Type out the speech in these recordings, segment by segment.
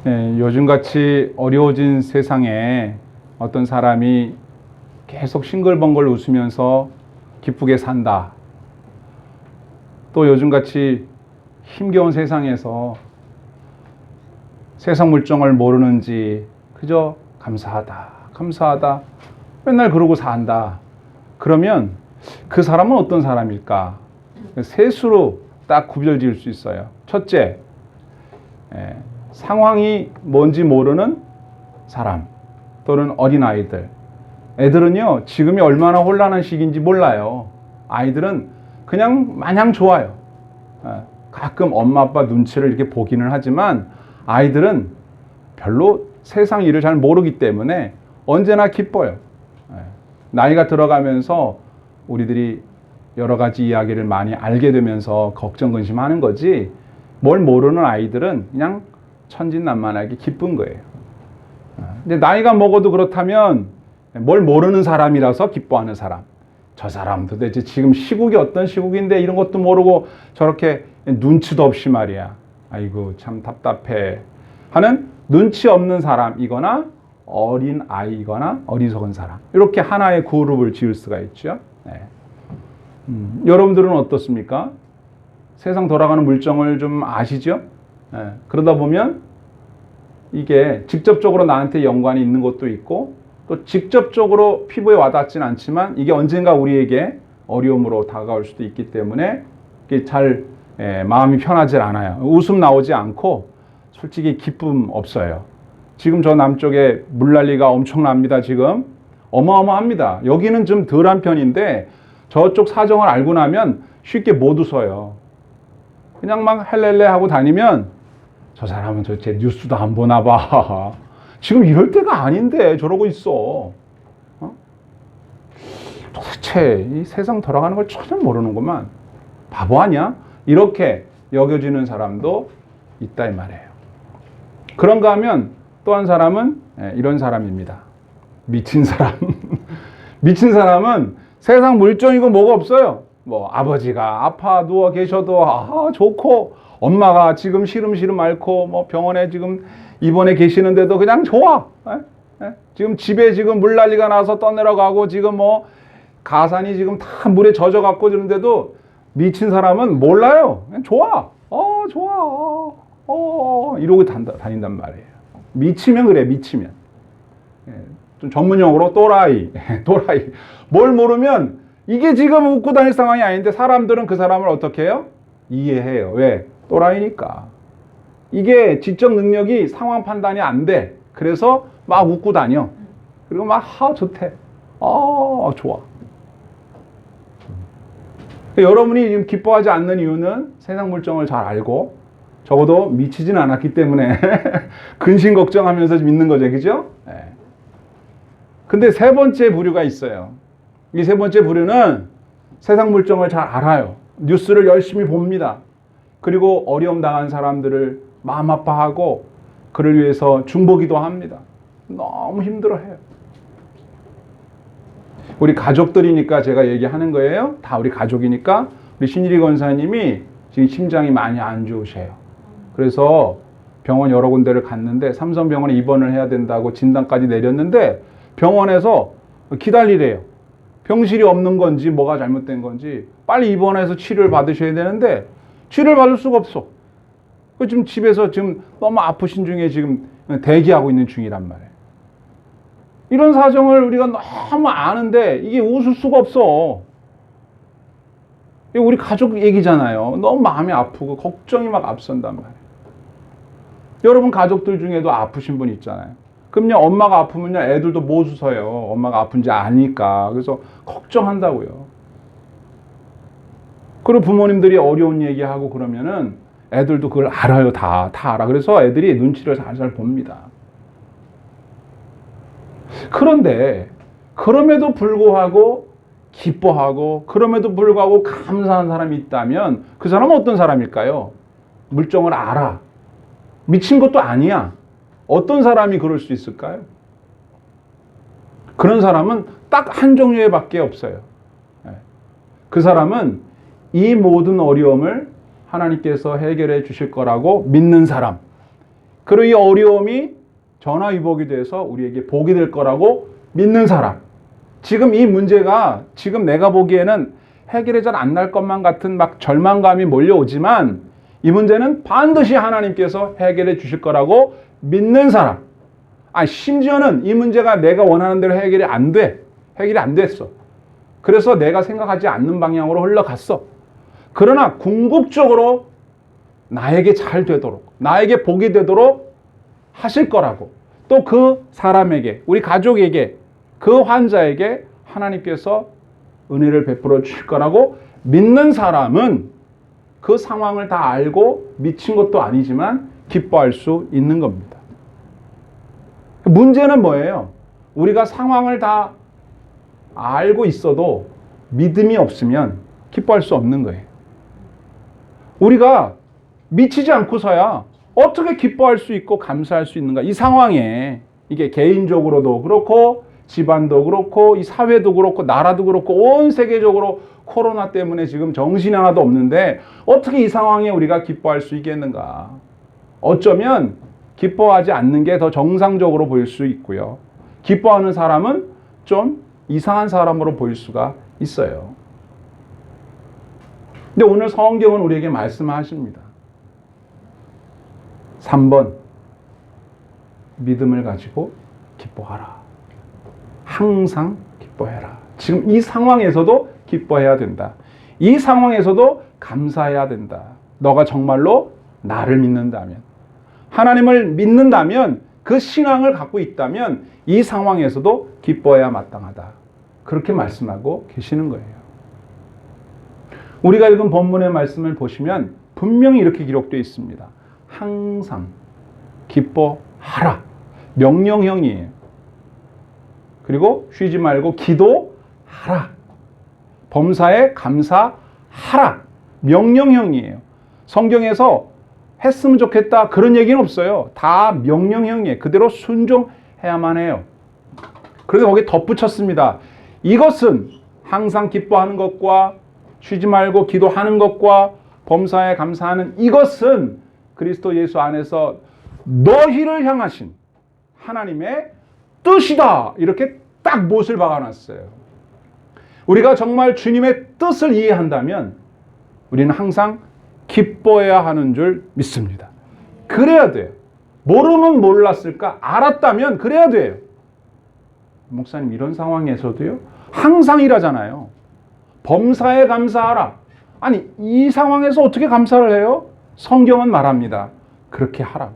네, 요즘같이 어려워진 세상에 어떤 사람이 계속 싱글벙글 웃으면서 기쁘게 산다. 또 요즘같이 힘겨운 세상에서 세상 물정을 모르는지 그저 감사하다, 감사하다 맨날 그러고 산다. 그러면 그 사람은 어떤 사람일까? 셋으로 딱 구별 지을 수 있어요. 첫째, 상황이 뭔지 모르는 사람 또는 어린아이들. 애들은요, 지금이 얼마나 혼란한 시기인지 몰라요. 아이들은 그냥 마냥 좋아요. 가끔 엄마 아빠 눈치를 이렇게 보기는 하지만 아이들은 별로 세상 일을 잘 모르기 때문에 언제나 기뻐요. 나이가 들어가면서 우리들이 여러 가지 이야기를 많이 알게 되면서 걱정 근심하는 거지, 뭘 모르는 아이들은 그냥 천진난만하게 기쁜 거예요. 근데 나이가 먹어도 그렇다면 뭘 모르는 사람이라서 기뻐하는 사람. 저 사람 도대체 지금 시국이 어떤 시국인데 이런 것도 모르고 저렇게 눈치도 없이 말이야. 아이고 참 답답해 하는 눈치 없는 사람이거나 어린 아이거나 어리석은 사람. 이렇게 하나의 그룹을 지을 수가 있죠. 네. 여러분들은 어떻습니까? 세상 돌아가는 물정을 좀 아시죠? 그러다 보면 이게 직접적으로 나한테 연관이 있는 것도 있고 또 직접적으로 피부에 와닿지는 않지만 이게 언젠가 우리에게 어려움으로 다가올 수도 있기 때문에 이게 잘 마음이 편하지 않아요. 웃음 나오지 않고 솔직히 기쁨 없어요. 지금 저 남쪽에 물난리가 엄청납니다. 지금 어마어마합니다. 여기는 좀 덜한 편인데 저쪽 사정을 알고 나면 쉽게 못 웃어요. 그냥 막 헬렐레 하고 다니면 저 사람은 도대체 뉴스도 안 보나 봐. 지금 이럴 때가 아닌데 저러고 있어. 도대체 이 세상 돌아가는 걸 전혀 모르는구만. 바보 아니야? 이렇게 여겨지는 사람도 있다 이 말이에요. 그런가 하면 또 한 사람은 이런 사람입니다. 미친 사람. 미친 사람은 세상 물정이고 뭐가 없어요. 뭐 아버지가 아파 누워 계셔도 좋고, 엄마가 지금 시름시름 앓고 뭐 병원에 지금 입원해 계시는데도 그냥 좋아. 지금 집에 지금 물난리가 나서 떠내려가고 지금 뭐 가산이 지금 다 물에 젖어갖고 이러는데도 미친 사람은 몰라요. 그냥 좋아. 좋아. 이러고 다닌단 말이에요. 미치면 그래, 미치면. 좀 전문용어로 또라이. 또라이. 뭘 모르면 이게 지금 웃고 다닐 상황이 아닌데 사람들은 그 사람을 어떻게 해요? 이해해요. 왜? 또라이니까. 이게 지적 능력이 상황 판단이 안 돼. 그래서 막 웃고 다녀. 그리고 막 좋대. 좋아. 여러분이 지금 기뻐하지 않는 이유는 세상 물정을 잘 알고 적어도 미치진 않았기 때문에 근심 걱정하면서 좀 있는 거죠. 그죠? 근데 세 번째 부류가 있어요. 이 세 번째 부류는 세상 물정을 잘 알아요. 뉴스를 열심히 봅니다. 그리고 어려움 당한 사람들을 마음 아파하고 그를 위해서 중보기도 합니다. 너무 힘들어해요. 우리 가족들이니까 제가 얘기하는 거예요. 다 우리 가족이니까. 우리 신일희 권사님이 지금 심장이 많이 안 좋으세요. 그래서 병원 여러 군데를 갔는데 삼성병원에 입원을 해야 된다고 진단까지 내렸는데 병원에서 기다리래요. 병실이 없는 건지 뭐가 잘못된 건지 빨리 입원해서 치료를 받으셔야 되는데 치료를 받을 수가 없어. 지금 집에서 지금 너무 아프신 중에 지금 대기하고 있는 중이란 말이에요. 이런 사정을 우리가 너무 아는데 이게 웃을 수가 없어. 우리 가족 얘기잖아요. 너무 마음이 아프고 걱정이 막 앞선단 말이에요. 여러분 가족들 중에도 아프신 분 있잖아요. 그럼요, 엄마가 아프면요, 애들도 못 웃어요. 엄마가 아픈지 아니까. 그래서 걱정한다고요. 그리고 부모님들이 어려운 얘기하고 그러면은 애들도 그걸 알아요. 다 알아. 그래서 애들이 눈치를 살살 봅니다. 그런데 그럼에도 불구하고 기뻐하고 그럼에도 불구하고 감사한 사람이 있다면 그 사람은 어떤 사람일까요? 물정을 알아. 미친 것도 아니야. 어떤 사람이 그럴 수 있을까요? 그런 사람은 딱 한 종류의 밖에 없어요. 그 사람은 이 모든 어려움을 하나님께서 해결해 주실 거라고 믿는 사람. 그리고 이 어려움이 전화위복이 돼서 우리에게 복이 될 거라고 믿는 사람. 지금 이 문제가 지금 내가 보기에는 해결이 잘 안 날 것만 같은 막 절망감이 몰려오지만 이 문제는 반드시 하나님께서 해결해 주실 거라고 믿는 사람. 심지어는 이 문제가 내가 원하는 대로 해결이 안 돼. 해결이 안 됐어. 그래서 내가 생각하지 않는 방향으로 흘러갔어. 그러나 궁극적으로 나에게 잘 되도록, 나에게 복이 되도록 하실 거라고, 또 그 사람에게, 우리 가족에게, 그 환자에게 하나님께서 은혜를 베풀어 주실 거라고 믿는 사람은 그 상황을 다 알고 미친 것도 아니지만 기뻐할 수 있는 겁니다. 문제는 뭐예요? 우리가 상황을 다 알고 있어도 믿음이 없으면 기뻐할 수 없는 거예요. 우리가 미치지 않고서야 어떻게 기뻐할 수 있고 감사할 수 있는가? 이 상황에 이게 개인적으로도 그렇고 집안도 그렇고 이 사회도 그렇고 나라도 그렇고 온 세계적으로 코로나 때문에 지금 정신이 하나도 없는데 어떻게 이 상황에 우리가 기뻐할 수 있겠는가? 어쩌면 기뻐하지 않는 게 더 정상적으로 보일 수 있고요. 기뻐하는 사람은 좀 이상한 사람으로 보일 수가 있어요. 근데 오늘 성경은 우리에게 말씀하십니다. 3번, 믿음을 가지고 기뻐하라. 항상 기뻐해라. 지금 이 상황에서도 기뻐해야 된다. 이 상황에서도 감사해야 된다. 너가 정말로 나를 믿는다면, 하나님을 믿는다면, 그 신앙을 갖고 있다면 이 상황에서도 기뻐해야 마땅하다. 그렇게 말씀하고 계시는 거예요. 우리가 읽은 본문의 말씀을 보시면 분명히 이렇게 기록되어 있습니다. 항상 기뻐하라. 명령형이에요. 그리고 쉬지 말고 기도하라. 범사에 감사하라. 명령형이에요. 성경에서 했으면 좋겠다 그런 얘기는 없어요. 다 명령형이에요. 그대로 순종해야만 해요. 그런데 거기에 덧붙였습니다. 이것은 항상 기뻐하는 것과 쉬지 말고 기도하는 것과 범사에 감사하는 이것은 그리스도 예수 안에서 너희를 향하신 하나님의 뜻이다. 이렇게 딱 못을 박아놨어요. 우리가 정말 주님의 뜻을 이해한다면 우리는 항상 기뻐해야 하는 줄 믿습니다. 그래야 돼요. 모르면 몰랐을까? 알았다면 그래야 돼요. 목사님 이런 상황에서도요? 항상 이라잖아요. 범사에 감사하라. 아니 이 상황에서 어떻게 감사를 해요? 성경은 말합니다. 그렇게 하라고.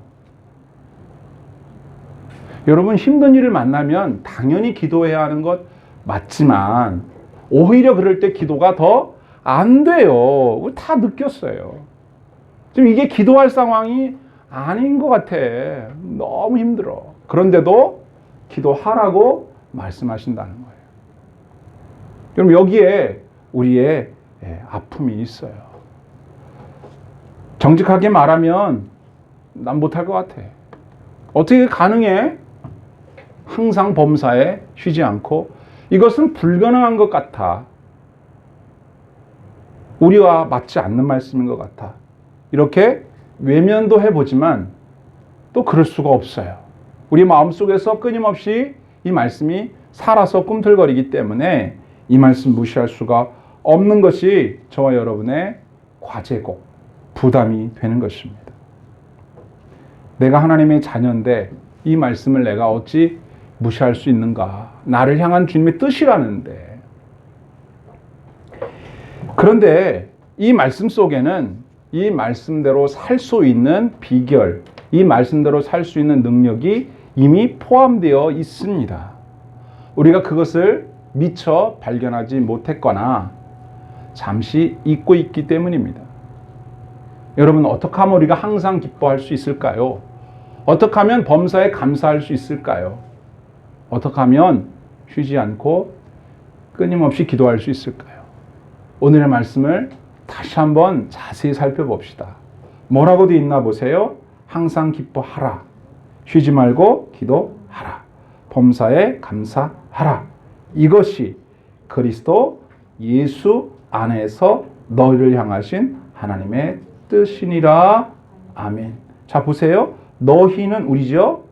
여러분 힘든 일을 만나면 당연히 기도해야 하는 것 맞지만 오히려 그럴 때 기도가 더 안 돼요. 다 느꼈어요. 지금 이게 기도할 상황이 아닌 것 같아. 너무 힘들어. 그런데도 기도하라고 말씀하신다는 거예요. 여러분 여기에 우리의 아픔이 있어요. 정직하게 말하면 난 못할 것 같아. 어떻게 가능해? 항상 범사에 쉬지 않고 이것은 불가능한 것 같아. 우리와 맞지 않는 말씀인 것 같아. 이렇게 외면도 해보지만 또 그럴 수가 없어요. 우리 마음속에서 끊임없이 이 말씀이 살아서 꿈틀거리기 때문에 이 말씀 무시할 수가 없는 것이 저와 여러분의 과제고 부담이 되는 것입니다. 내가 하나님의 자녀인데 이 말씀을 내가 어찌 무시할 수 있는가? 나를 향한 주님의 뜻이라는데. 그런데 이 말씀 속에는 이 말씀대로 살 수 있는 비결, 이 말씀대로 살 수 있는 능력이 이미 포함되어 있습니다. 우리가 그것을 미처 발견하지 못했거나 잠시 잊고 있기 때문입니다. 여러분 어떻게 하면 우리가 항상 기뻐할 수 있을까요? 어떻게 하면 범사에 감사할 수 있을까요? 어떻게 하면 쉬지 않고 끊임없이 기도할 수 있을까요? 오늘의 말씀을 다시 한번 자세히 살펴봅시다. 뭐라고 되어 있나 보세요. 항상 기뻐하라. 쉬지 말고 기도하라. 범사에 감사하라. 이것이 그리스도 예수 안에서 너희를 향하신 하나님의 뜻이니라. 아멘. 자 보세요. 너희는 우리죠.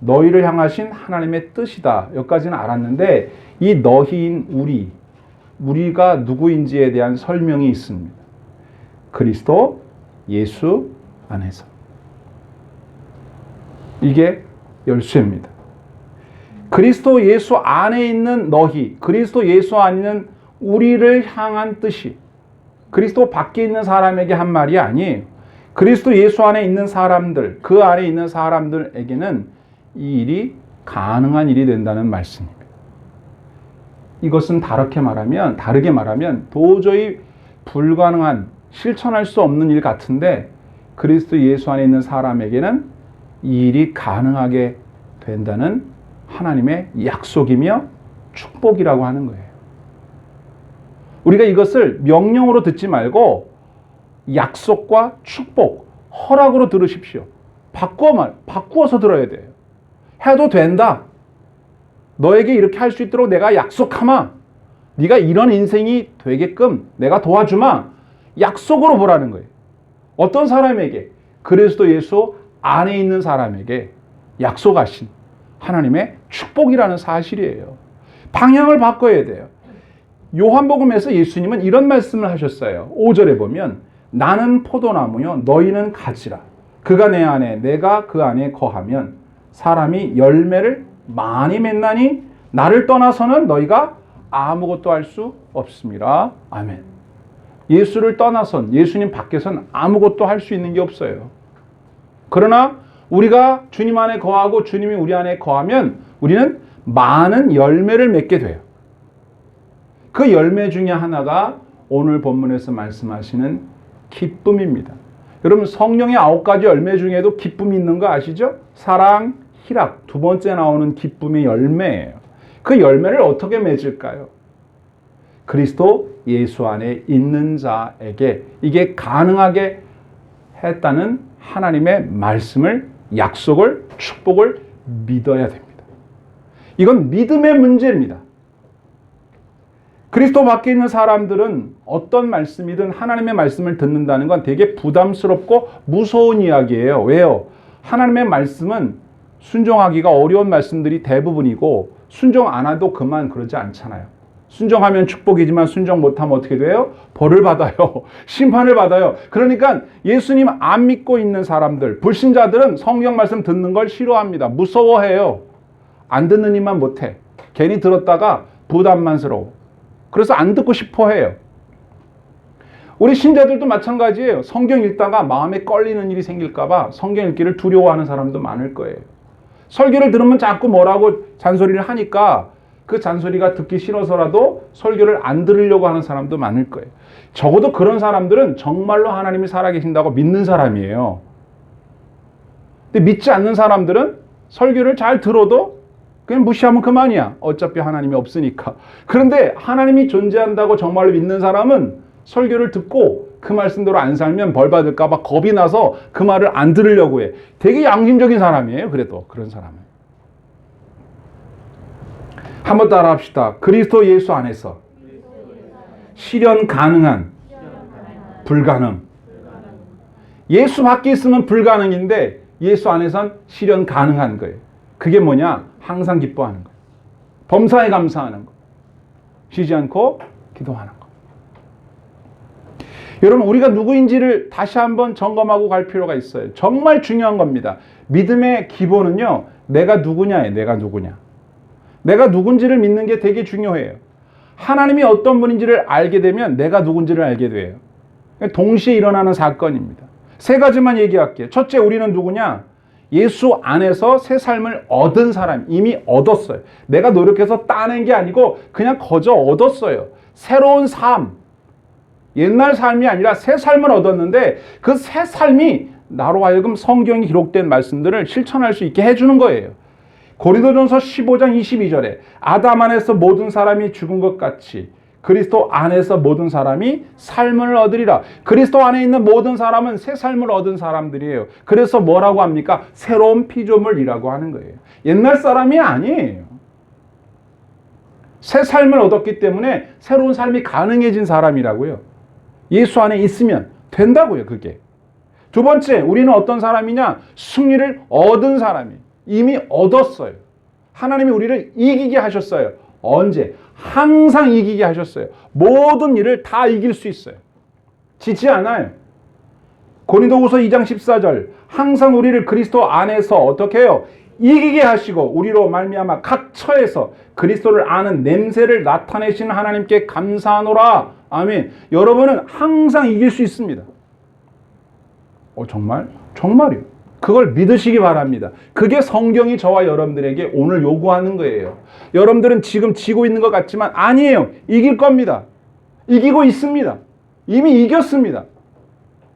너희를 향하신 하나님의 뜻이다. 여기까지는 알았는데 이 너희인 우리가 누구인지에 대한 설명이 있습니다. 그리스도 예수 안에서. 이게 열쇠입니다. 그리스도 예수 안에 있는 너희, 그리스도 예수 안에 있는 우리를 향한 뜻이 그리스도 밖에 있는 사람에게 한 말이 아니에요. 그리스도 예수 안에 있는 사람들, 그 안에 있는 사람들에게는 이 일이 가능한 일이 된다는 말씀입니다. 이것은 다르게 말하면 도저히 불가능한, 실천할 수 없는 일 같은데 그리스도 예수 안에 있는 사람에게는 이 일이 가능하게 된다는 하나님의 약속이며 축복이라고 하는 거예요. 우리가 이것을 명령으로 듣지 말고 약속과 축복, 허락으로 들으십시오. 바꾸어서 들어야 돼요. 해도 된다. 너에게 이렇게 할 수 있도록 내가 약속하마. 네가 이런 인생이 되게끔 내가 도와주마. 약속으로 보라는 거예요. 어떤 사람에게? 그리스도 예수 안에 있는 사람에게 약속하신 하나님의 축복이라는 사실이에요. 방향을 바꿔야 돼요. 요한복음에서 예수님은 이런 말씀을 하셨어요. 5절에 보면 나는 포도나무요 너희는 가지라. 그가 내 안에 내가 그 안에 거하면 사람이 열매를 많이 맺나니 나를 떠나서는 너희가 아무것도 할 수 없습니다. 아멘. 예수를 떠나선, 예수님 밖에선 아무것도 할 수 있는 게 없어요. 그러나 우리가 주님 안에 거하고 주님이 우리 안에 거하면 우리는 많은 열매를 맺게 돼요. 그 열매 중에 하나가 오늘 본문에서 말씀하시는 기쁨입니다. 여러분 성령의 9가지 열매 중에도 기쁨이 있는 거 아시죠? 사랑, 희락, 두 번째 나오는 기쁨의 열매예요. 그 열매를 어떻게 맺을까요? 그리스도 예수 안에 있는 자에게 이게 가능하게 했다는 하나님의 말씀을, 약속을, 축복을 믿어야 됩니다. 이건 믿음의 문제입니다. 그리스도 밖에 있는 사람들은 어떤 말씀이든 하나님의 말씀을 듣는다는 건 되게 부담스럽고 무서운 이야기예요. 왜요? 하나님의 말씀은 순종하기가 어려운 말씀들이 대부분이고 순종 안 해도 그만 그러지 않잖아요. 순종하면 축복이지만 순종 못하면 어떻게 돼요? 벌을 받아요. 심판을 받아요. 그러니까 예수님 안 믿고 있는 사람들, 불신자들은 성경 말씀 듣는 걸 싫어합니다. 무서워해요. 안 듣는 이만 못해. 괜히 들었다가 부담만스러워. 그래서 안 듣고 싶어 해요. 우리 신자들도 마찬가지예요. 성경 읽다가 마음에 걸리는 일이 생길까 봐 성경 읽기를 두려워하는 사람도 많을 거예요. 설교를 들으면 자꾸 뭐라고 잔소리를 하니까 그 잔소리가 듣기 싫어서라도 설교를 안 들으려고 하는 사람도 많을 거예요. 적어도 그런 사람들은 정말로 하나님이 살아계신다고 믿는 사람이에요. 근데 믿지 않는 사람들은 설교를 잘 들어도 그냥 무시하면 그만이야. 어차피 하나님이 없으니까. 그런데 하나님이 존재한다고 정말로 믿는 사람은 설교를 듣고 그 말씀대로 안 살면 벌 받을까 봐 겁이 나서 그 말을 안 들으려고 해. 되게 양심적인 사람이에요. 그래도 그런 사람은. 한번 따라 합시다. 그리스도 예수 안에서 실현 가능한 불가능. 예수 밖에 있으면 불가능인데 예수 안에선 실현 가능한 거예요. 그게 뭐냐? 항상 기뻐하는 거. 범사에 감사하는 거. 쉬지 않고 기도하는 거. 여러분 우리가 누구인지를 다시 한번 점검하고 갈 필요가 있어요. 정말 중요한 겁니다. 믿음의 기본은요. 내가 누구냐예요. 내가 누구냐. 내가 누군지를 믿는 게 되게 중요해요. 하나님이 어떤 분인지를 알게 되면 내가 누군지를 알게 돼요. 동시에 일어나는 사건입니다. 세 가지만 얘기할게요. 첫째, 우리는 누구냐? 예수 안에서 새 삶을 얻은 사람, 이미 얻었어요. 내가 노력해서 따낸 게 아니고 그냥 거저 얻었어요. 새로운 삶, 옛날 삶이 아니라 새 삶을 얻었는데 그 새 삶이 나로 하여금 성경에 기록된 말씀들을 실천할 수 있게 해주는 거예요. 고린도전서 15장 22절에 아담 안에서 모든 사람이 죽은 것 같이 그리스도 안에서 모든 사람이 삶을 얻으리라. 그리스도 안에 있는 모든 사람은 새 삶을 얻은 사람들이에요. 그래서 뭐라고 합니까? 새로운 피조물이라고 하는 거예요. 옛날 사람이 아니에요. 새 삶을 얻었기 때문에 새로운 삶이 가능해진 사람이라고요. 예수 안에 있으면 된다고요. 그게. 두 번째, 우리는 어떤 사람이냐? 승리를 얻은 사람이 이미 얻었어요. 하나님이 우리를 이기게 하셨어요. 언제? 항상 이기게 하셨어요. 모든 일을 다 이길 수 있어요. 지지 않아요. 고린도후서 2장 14절 항상 우리를 그리스도 안에서 어떻게 해요? 이기게 하시고 우리로 말미암아 각 처에서 그리스도를 아는 냄새를 나타내시는 하나님께 감사하노라. 아멘. 여러분은 항상 이길 수 있습니다. 정말? 정말이요. 그걸 믿으시기 바랍니다. 그게 성경이 저와 여러분들에게 오늘 요구하는 거예요. 여러분들은 지금 지고 있는 것 같지만 아니에요. 이길 겁니다. 이기고 있습니다. 이미 이겼습니다.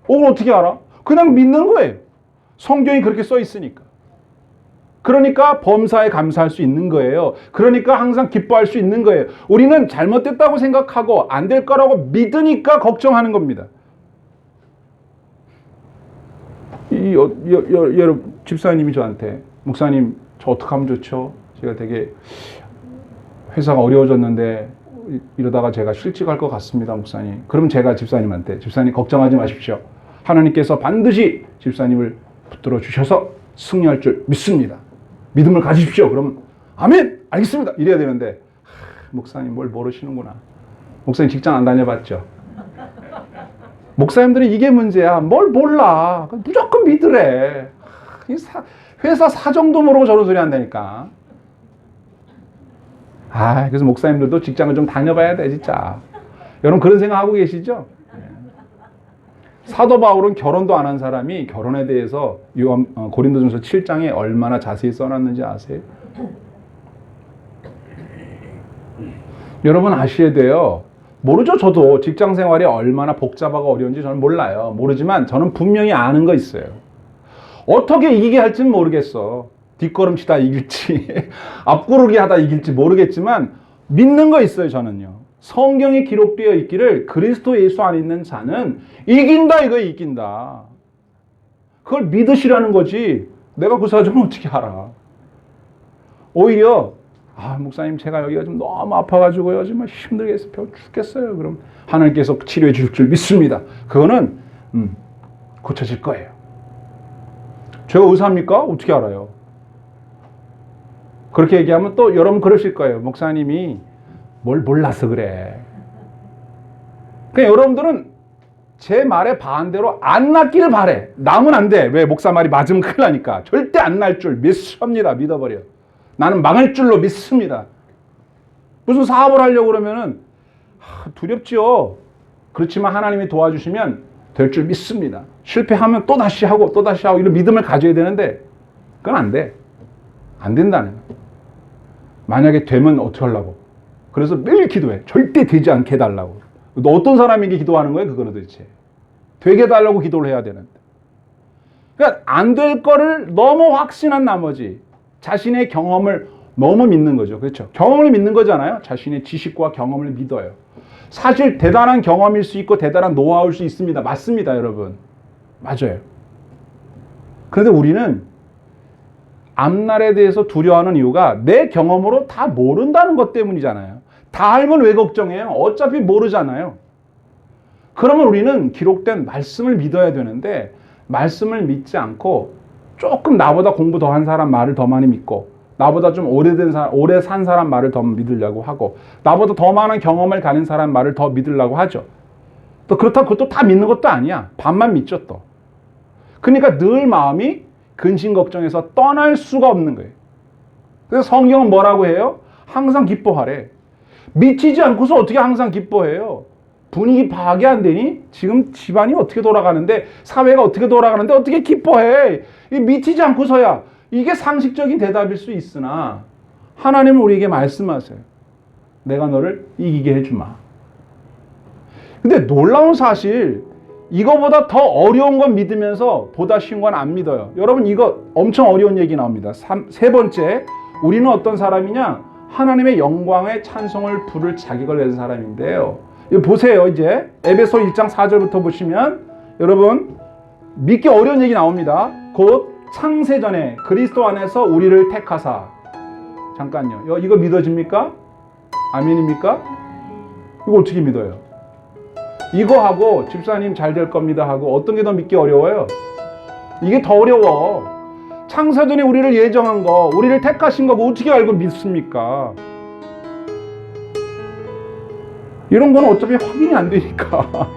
그걸 어떻게 알아? 그냥 믿는 거예요. 성경이 그렇게 써 있으니까. 그러니까 범사에 감사할 수 있는 거예요. 그러니까 항상 기뻐할 수 있는 거예요. 우리는 잘못됐다고 생각하고 안 될 거라고 믿으니까 걱정하는 겁니다. 여러분, 집사님이 저한테 목사님 저 어떻게 하면 좋죠? 제가 되게 회사가 어려워졌는데 이러다가 제가 실직할 것 같습니다, 목사님. 그럼 제가 집사님한테 집사님 걱정하지 마십시오. 하나님께서 반드시 집사님을 붙들어 주셔서 승리할 줄 믿습니다. 믿음을 가지십시오. 그러면 아멘! 알겠습니다. 이래야 되는데 목사님 뭘 모르시는구나. 목사님 직장 안 다녀봤죠? 목사님들은 이게 문제야. 뭘 몰라. 무조건 믿으래. 회사 사정도 모르고 저런 소리 한다니까. 그래서 목사님들도 직장을 좀 다녀봐야 돼, 진짜. 여러분 그런 생각하고 계시죠? 사도 바울은 결혼도 안 한 사람이 결혼에 대해서 고린도전서 7장에 얼마나 자세히 써놨는지 아세요? 여러분 아셔야 돼요. 모르죠. 저도 직장 생활이 얼마나 복잡하고 어려운지 저는 몰라요. 모르지만 저는 분명히 아는 거 있어요. 어떻게 이기게 할지는 모르겠어. 뒷걸음치다 이길지 앞구르기 하다 이길지 모르겠지만 믿는 거 있어요. 저는요. 성경에 기록되어 있기를 그리스도 예수 안에 있는 자는 이긴다, 이거 이긴다. 그걸 믿으시라는 거지. 내가 그 사정을 어떻게 알아. 오히려 목사님 제가 여기가 좀 너무 아파가지고요 정말 힘들겠어요. 배워 죽겠어요. 그럼 하나님께서 치료해 줄 줄 믿습니다. 그거는 고쳐질 거예요. 제가 의사입니까? 어떻게 알아요? 그렇게 얘기하면 또 여러분 그러실 거예요. 목사님이 뭘 몰라서 그래. 그러니까 여러분들은 제 말에 반대로 안 낫기를 바래. 나면 안 돼. 왜? 목사 말이 맞으면 큰일 나니까. 절대 안 날 줄 믿습니다. 믿어버려. 나는 망할 줄로 믿습니다. 무슨 사업을 하려고 그러면은 두렵지요. 그렇지만 하나님이 도와주시면 될 줄 믿습니다. 실패하면 또 다시 하고 또 다시 하고 이런 믿음을 가져야 되는데 그건 안 돼. 안 된다는 거야. 만약에 되면 어떻게 하려고? 그래서 매일 기도해. 절대 되지 않게 해달라고. 너 어떤 사람에게 기도하는 거야? 그거는 도대체. 되게 해달라고 기도를 해야 되는데. 그러니까 안 될 거를 너무 확신한 나머지 자신의 경험을 너무 믿는 거죠. 그렇죠? 경험을 믿는 거잖아요. 자신의 지식과 경험을 믿어요. 사실 대단한 경험일 수 있고 대단한 노하우일 수 있습니다. 맞습니다, 여러분. 맞아요. 그런데 우리는 앞날에 대해서 두려워하는 이유가 내 경험으로 다 모른다는 것 때문이잖아요. 다 알면 왜 걱정해요? 어차피 모르잖아요. 그러면 우리는 기록된 말씀을 믿어야 되는데 말씀을 믿지 않고 조금 나보다 공부 더 한 사람 말을 더 많이 믿고 나보다 좀 오래 산 사람 말을 더 믿으려고 하고 나보다 더 많은 경험을 가진 사람 말을 더 믿으려고 하죠. 또 그렇다고 그것도 다 믿는 것도 아니야. 반만 믿죠 또. 그러니까 늘 마음이 근심 걱정에서 떠날 수가 없는 거예요. 그래서 성경은 뭐라고 해요? 항상 기뻐하래. 미치지 않고서 어떻게 항상 기뻐해요? 분위기 파악이 안 되니? 지금 집안이 어떻게 돌아가는데 사회가 어떻게 돌아가는데 어떻게 기뻐해? 미치지 않고서야. 이게 상식적인 대답일 수 있으나 하나님은 우리에게 말씀하세요. 내가 너를 이기게 해주마. 근데 놀라운 사실 이거보다 더 어려운 건 믿으면서 보다 쉬운 건 안 믿어요. 여러분 이거 엄청 어려운 얘기 나옵니다. 세 번째, 우리는 어떤 사람이냐? 하나님의 영광의 찬송을 부를 자격을 가진 사람인데요. 이거 보세요. 이제 에베소 1장 4절부터 보시면 여러분 믿기 어려운 얘기 나옵니다. 곧 창세전에 그리스도 안에서 우리를 택하사. 잠깐요. 이거 믿어집니까? 아멘입니까? 이거 어떻게 믿어요? 이거 하고 집사님 잘 될 겁니다 하고 어떤 게 더 믿기 어려워요? 이게 더 어려워. 창세전에 우리를 예정한 거, 우리를 택하신 거 어떻게 알고 믿습니까? 이런 건 어차피 확인이 안 되니까.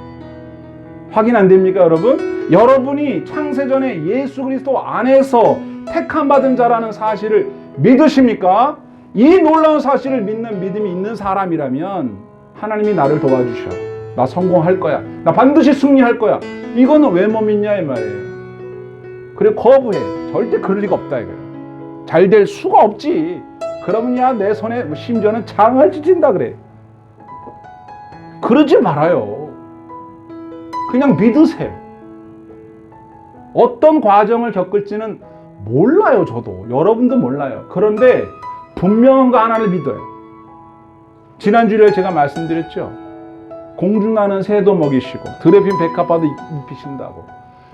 확인 안 됩니까, 여러분? 여러분이 창세전에 예수 그리스도 안에서 택함 받은 자라는 사실을 믿으십니까? 이 놀라운 사실을 믿는 믿음이 있는 사람이라면 하나님이 나를 도와주셔. 나 성공할 거야. 나 반드시 승리할 거야. 이거는 왜 못 믿냐 이 말이에요. 그래 거부해. 절대 그럴 리가 없다 이거예요. 잘 될 수가 없지. 그러면 야 내 손에 심지어는 장을 찢은다 그래. 그러지 말아요. 그냥 믿으세요. 어떤 과정을 겪을지는 몰라요. 저도. 여러분도 몰라요. 그런데 분명한 거 하나를 믿어요. 지난주에 제가 말씀드렸죠. 공중나는 새도 먹이시고 들에 핀 백합화도 입히신다고.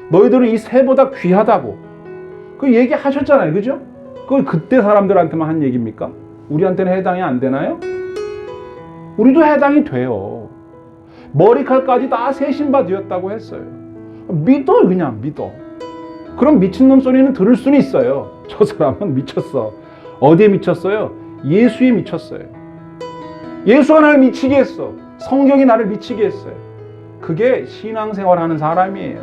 너희들은 이 새보다 귀하다고. 그 얘기하셨잖아요. 그죠? 그걸 그때 사람들한테만 한 얘기입니까? 우리한테는 해당이 안 되나요? 우리도 해당이 돼요. 머리칼까지 다 새 신바 되었다고 했어요. 믿어 그냥 믿어. 그럼 미친놈 소리는 들을 수는 있어요. 저 사람은 미쳤어. 어디에 미쳤어요? 예수에 미쳤어요. 예수가 나를 미치게 했어. 성경이 나를 미치게 했어요. 그게 신앙생활하는 사람이에요.